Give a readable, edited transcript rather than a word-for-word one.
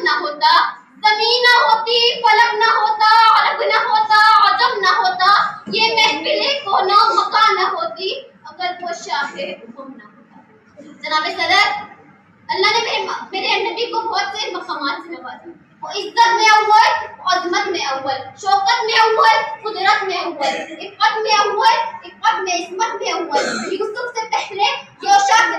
ना होता, ज़मीन ना होती, फलक ना होता, अरब ना होता, अजम ना होता, ये महफिले कोनो मका ना होती, अगर वो शाहे हुक्म ना होता। जनाब सदर, अल्लाह ने मेरे नबी को बहुत से मकामात से नवाजा। वो इज्जत में अव्वल, अजमत में अव्वल, शौकत में अव्वल, कुदरत में अव्वल, इफ़्फ़त में अव्वल, इफ़्फ़त में इस्मत में अव्वल, यूसुफ से पहले, योशा से